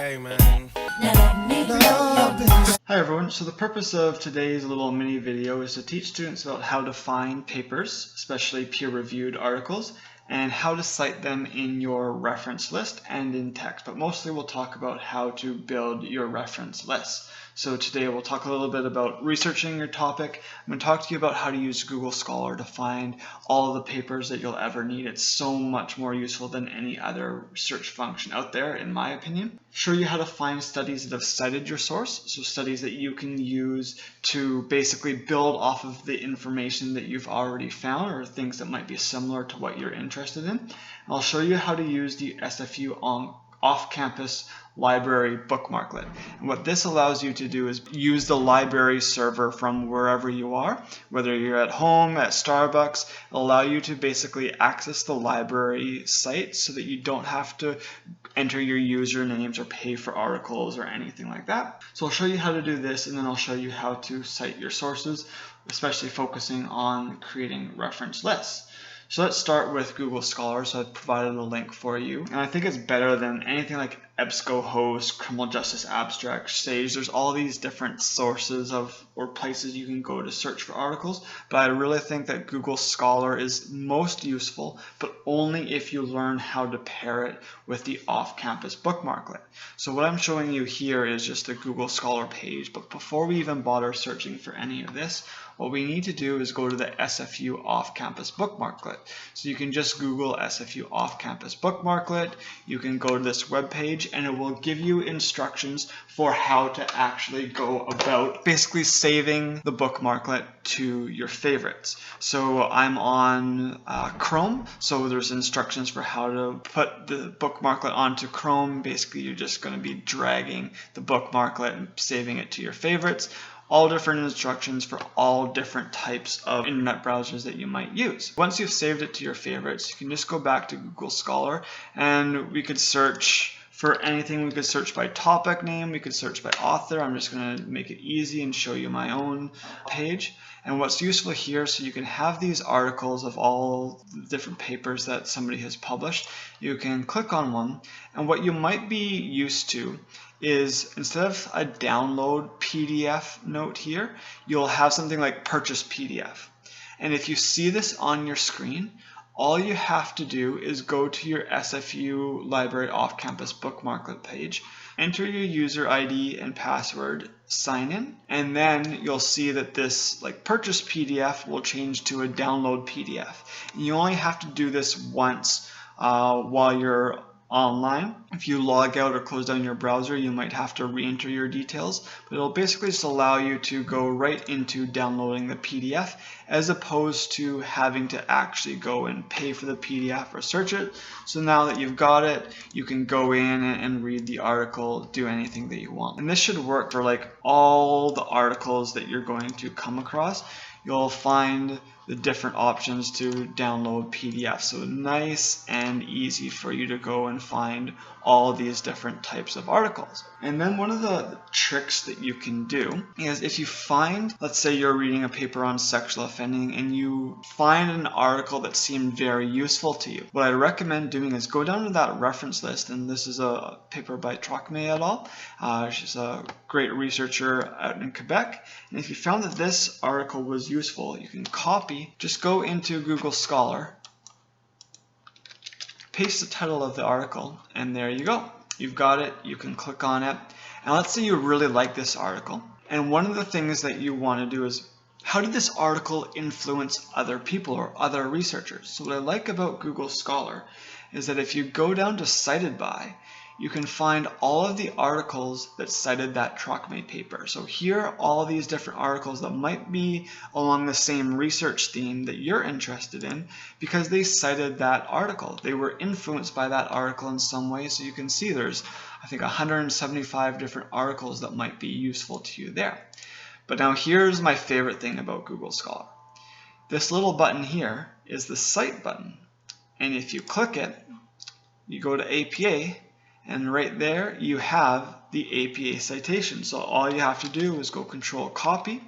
Hey man. Hi everyone, so the purpose of today's little mini video is to teach students about how to find papers, especially peer-reviewed articles, and how to cite them in your reference list and in text. But mostly we'll talk about how to build your reference list. So today we'll talk a little bit about researching your topic. I'm going to talk to you about how to use Google Scholar to find all of the papers that you'll ever need. It's so much more useful than any other search function out there, in my opinion. Show you how to find studies that have cited your source, so studies that you can use to basically build off of the information that you've already found or things that might be similar to what you're interested in. I'll show you how to use the SFU off-campus library Bookmarklet. And what this allows you to do is use the library server from wherever you are, whether you're at home, at Starbucks. It'll allow you to basically access the library site so that you don't have to enter your usernames or pay for articles or anything like that. So I'll show you how to do this, and then I'll show you how to cite your sources, especially focusing on creating reference lists. So let's start with Google Scholar. So I've provided a link for you, and I think it's better than anything like EBSCOhost, Criminal Justice Abstract, Sage. There's all these different sources or places you can go to search for articles, but I really think that Google Scholar is most useful, but only if you learn how to pair it with the off-campus Bookmarklet. So what I'm showing you here is just a Google Scholar page, but before we even bother searching for any of this, what we need to do is go to the SFU off-campus Bookmarklet. So you can just Google SFU off-campus Bookmarklet. You can go to this web page, and it will give you instructions for how to actually go about basically saving the Bookmarklet to your favorites. So I'm on Chrome, so there's instructions for how to put the Bookmarklet onto Chrome. Basically, you're just going to be dragging the Bookmarklet and saving it to your favorites. All different instructions for all different types of internet browsers that you might use. Once you've saved it to your favorites, you can just go back to Google Scholar, and we could search for anything. We could search by topic name, we could search by author. I'm just going to make it easy and show you my own page. And what's useful here, so you can have these articles of all the different papers that somebody has published. You can click on one, and what you might be used to is instead of a download PDF note here, you'll have something like purchase PDF. And if you see this on your screen, all you have to do is go to your SFU Library Off-Campus Bookmarklet page, enter your user ID and password, sign in, and then you'll see that this purchase PDF will change to a download PDF. And you only have to do this once while you're online. If you log out or close down your browser, you might have to re-enter your details, but it'll basically just allow you to go right into downloading the PDF as opposed to having to actually go and pay for the PDF or search it. So now that you've got it, you can go in and read the article, do anything that you want. And this should work for all the articles that you're going to come across. You'll find the different options to download PDFs. So nice and easy for you to go and find all these different types of articles. And then one of the tricks that you can do is if you find, let's say you're reading a paper on sexual offending and you find an article that seemed very useful to you, what I recommend doing is go down to that reference list, and this is a paper by Trocmé et al. She's a great researcher out in Quebec. And if you found that this article was useful, you can copy, just go into Google Scholar, paste the title of the article, and there you go. You've got it, you can click on it. And let's say you really like this article, and one of the things that you want to do is, how did this article influence other people or other researchers? So what I like about Google Scholar is that if you go down to cited by, you can find all of the articles that cited that Trocmé paper. So here are all these different articles that might be along the same research theme that you're interested in because they cited that article. They were influenced by that article in some way. So you can see there's, I think, 175 different articles that might be useful to you there. But now here's my favorite thing about Google Scholar. This little button here is the Cite button. And if you click it, you go to APA, and right there you have the APA citation. So all you have to do is go Control Copy,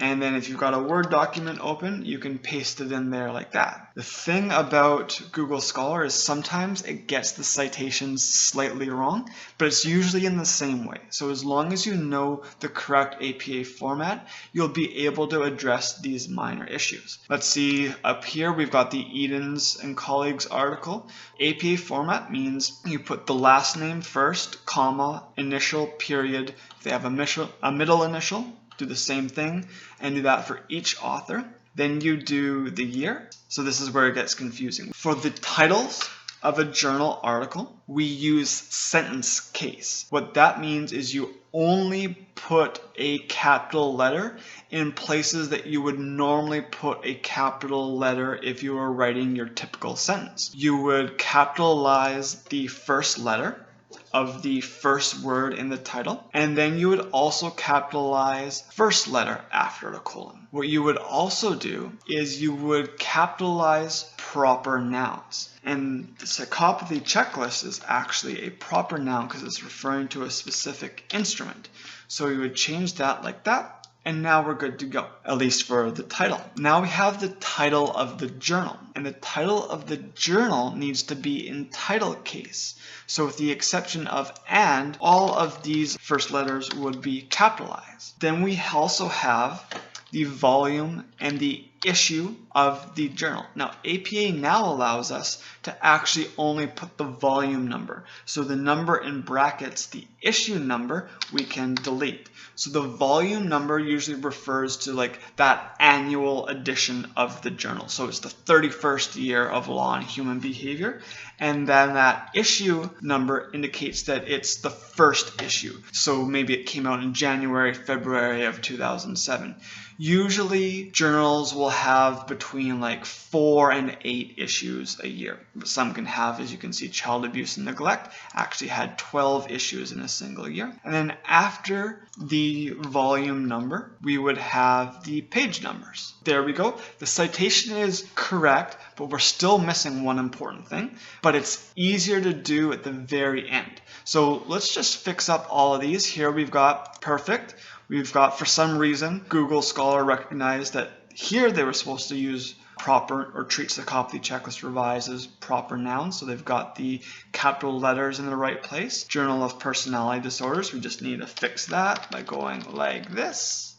And then if you've got a Word document open, you can paste it in there like that. The thing about Google Scholar is sometimes it gets the citations slightly wrong, but it's usually in the same way. So as long as you know the correct APA format, you'll be able to address these minor issues. Let's see up here, we've got the Edens and colleagues article. APA format means you put the last name first, comma, initial, period. If they have a middle initial, do the same thing and do that for each author. Then you do the year. So this is where it gets confusing. For the titles of a journal article, we use sentence case. What that means is you only put a capital letter in places that you would normally put a capital letter if you were writing your typical sentence. You would capitalize the first letter of the first word in the title, and then you would also capitalize first letter after the colon. What you would also do is you would capitalize proper nouns. And the Alphabetical checklist is actually a proper noun because it's referring to a specific instrument. So you would change that like that. And now we're good to go, at least for the title. Now we have the title of the journal, and the title of the journal needs to be in title case. So with the exception of and, all of these first letters would be capitalized. Then we also have the volume and the issue of the journal. Now APA now allows us to actually only put the volume number. So the number in brackets, the issue number, we can delete. So the volume number usually refers to like that annual edition of the journal. So it's the 31st year of Law and Human Behavior. And then that issue number indicates that it's the first issue. So maybe it came out in January, February of 2007. Usually journals will have between like 4 and 8 issues a year. Some can have, as you can see, Child Abuse and Neglect actually had 12 issues in a single year. And then after the volume number, we would have the page numbers. There we go. The citation is correct, but we're still missing one important thing, but it's easier to do at the very end. So let's just fix up all of these. Here we've got perfect. We've got, for some reason, Google Scholar recognized that here they were supposed to use proper, or treats the Alphabetical checklist revised as proper nouns. So they've got the capital letters in the right place. Journal of Personality Disorders, we just need to fix that by going like this.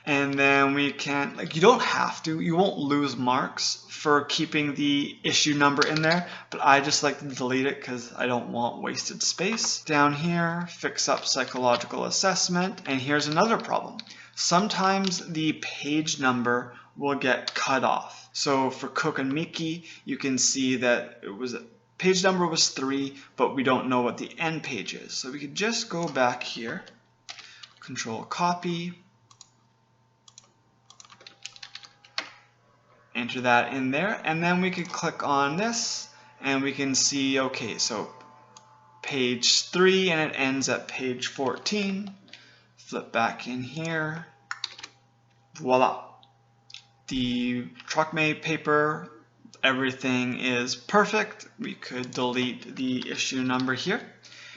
And then we can, like, you don't have to, you won't lose marks for keeping the issue number in there, but I just like to delete it because I don't want wasted space. Down here, fix up psychological assessment, and here's another problem. Sometimes the page number will get cut off. So for Cook and Miki, you can see that it was page number was 3, but we don't know what the end page is. So we could just go back here, Control Copy, enter that in there, and then we could click on this and we can see, okay, so page 3 and it ends at page 14. Flip back in here, voila. The Truckmate paper, everything is perfect. We could delete the issue number here.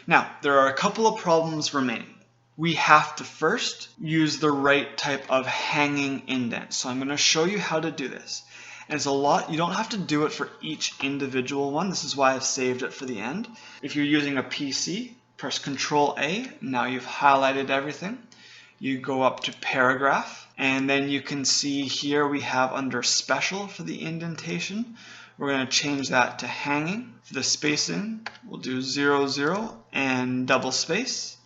Now, there are a couple of problems remaining. We have to first use the right type of hanging indent. So I'm going to show you how to do this. And it's a lot, you don't have to do it for each individual one. This is why I've saved it for the end. If you're using a PC, press Control A. Now you've highlighted everything. You go up to paragraph, and then you can see here we have under special for the indentation. We're going to change that to hanging. For the spacing, we'll do 0, 0 and double space.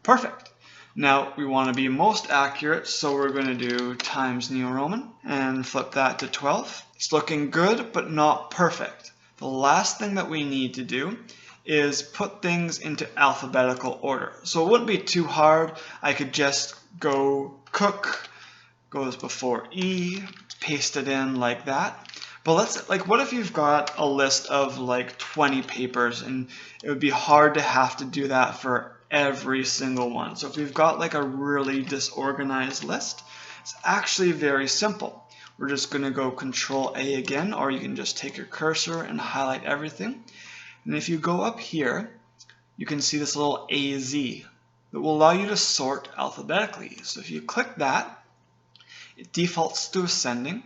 Perfect. Now we want to be most accurate, so we're going to do Times New Roman and flip that to 12. It's looking good, but not perfect. The last thing that we need to do is put things into alphabetical order. So it wouldn't be too hard. I could just go Cook, goes before E, paste it in like that. But let's, like, what if you've got a list of like 20 papers, and it would be hard to have to do that for every single one. So if we've got like a really disorganized list, it's actually very simple. We're just going to go Control A again, or you can just take your cursor and highlight everything. And if you go up here, you can see this little AZ that will allow you to sort alphabetically. So if you click that, it defaults to ascending,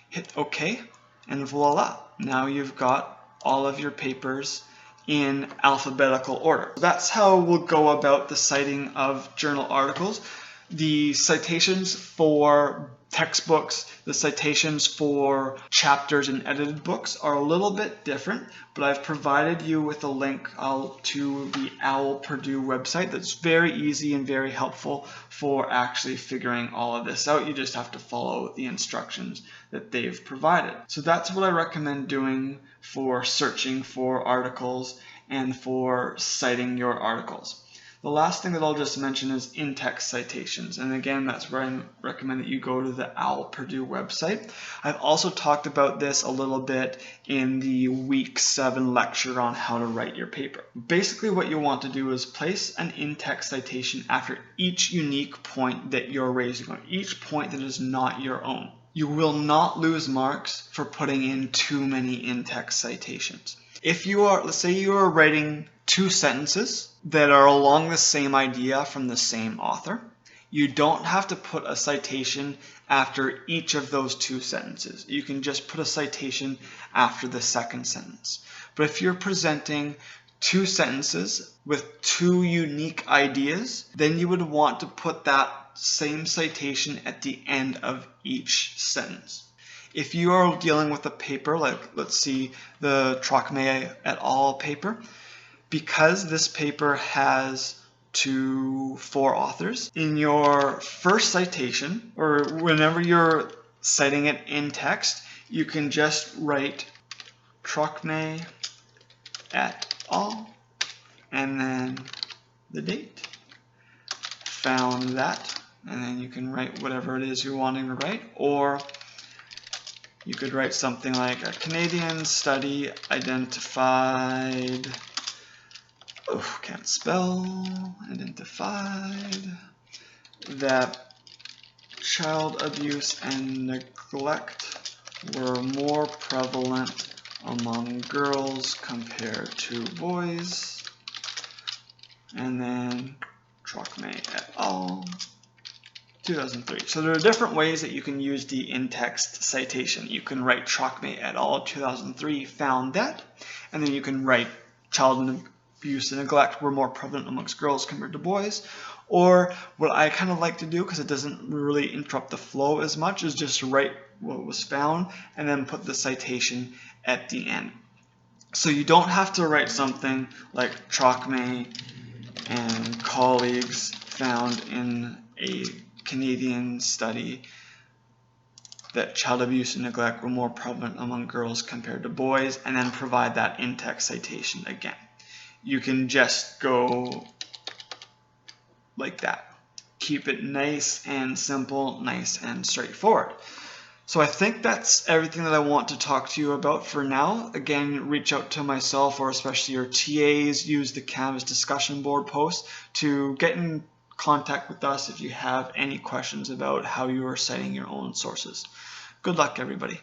hit OK, and voila, now you've got all of your papers in alphabetical order. That's how we'll go about the citing of journal articles. The citations for textbooks, the citations for chapters in edited books are a little bit different, but I've provided you with a link to the OWL Purdue website that's very easy and very helpful for actually figuring all of this out. You just have to follow the instructions that they've provided. So that's what I recommend doing for searching for articles and for citing your articles. The last thing that I'll just mention is in-text citations, and again, that's where I recommend that you go to the OWL Purdue website. I've also talked about this a little bit in the week 7 lecture on how to write your paper. Basically, what you want to do is place an in-text citation after each unique point that you're raising, or each point that is not your own. You will not lose marks for putting in too many in-text citations. If you are, let's say you are writing 2 sentences that are along the same idea from the same author, you don't have to put a citation after each of those 2 sentences. You can just put a citation after the second sentence. But if you're presenting 2 sentences with 2 unique ideas, then you would want to put that same citation at the end of each sentence. If you are dealing with a paper, like let's see the Trocme et al. Paper, because this paper has 4 authors, in your first citation, or whenever you're citing it in text, you can just write Trocme et al. And then the date, found that, and then you can write whatever it is you're wanting to write, or you could write something like a Canadian study identified, identified that child abuse and neglect were more prevalent among girls compared to boys, and then Trocme et al. 2003. So there are different ways that you can use the in-text citation. You can write Trocme et al. 2003 found that, and then you can write child abuse and neglect were more prevalent amongst girls compared to boys. Or what I kind of like to do, because it doesn't really interrupt the flow as much, is just write what was found and then put the citation at the end. So you don't have to write something like Trocme and colleagues found in a Canadian study that child abuse and neglect were more prevalent among girls compared to boys, and then provide that in-text citation again. You can just go like that. Keep it nice and simple, nice and straightforward. So I think that's everything that I want to talk to you about for now. Again, reach out to myself, or especially your TAs. Use the Canvas discussion board post to get in contact with us if you have any questions about how you are citing your own sources. Good luck, everybody.